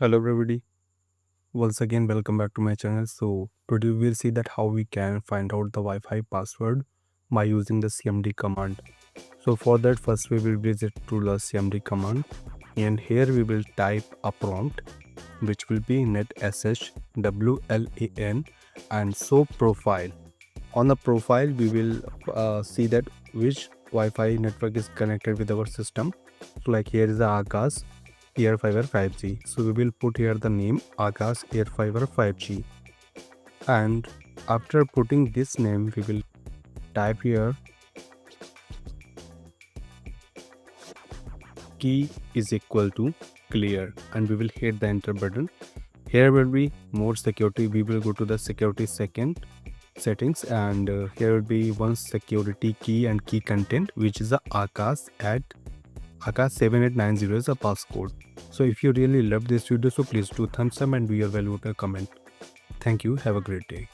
Hello everybody, once again welcome back to my channel. So today we will see that how we can find out the Wi-Fi password by using the cmd command. So for that, first we will visit to the cmd command, and here we will type a prompt which will be netshwlan and show profile. On the profile we will see that which Wi-Fi network is connected with our system. So like here is the Akash Airfiber 5G. So we will put here the name Akash Airfiber 5G, and after putting this name we will type here key is equal to clear, and we will hit the enter button. Here will be more security. We will go to the security settings, and here will be one security key and key content, which is the Akash 7890 is a passcode. So if you really love this video, so please do thumbs up and do your valuable comment. Thank you. Have a great day.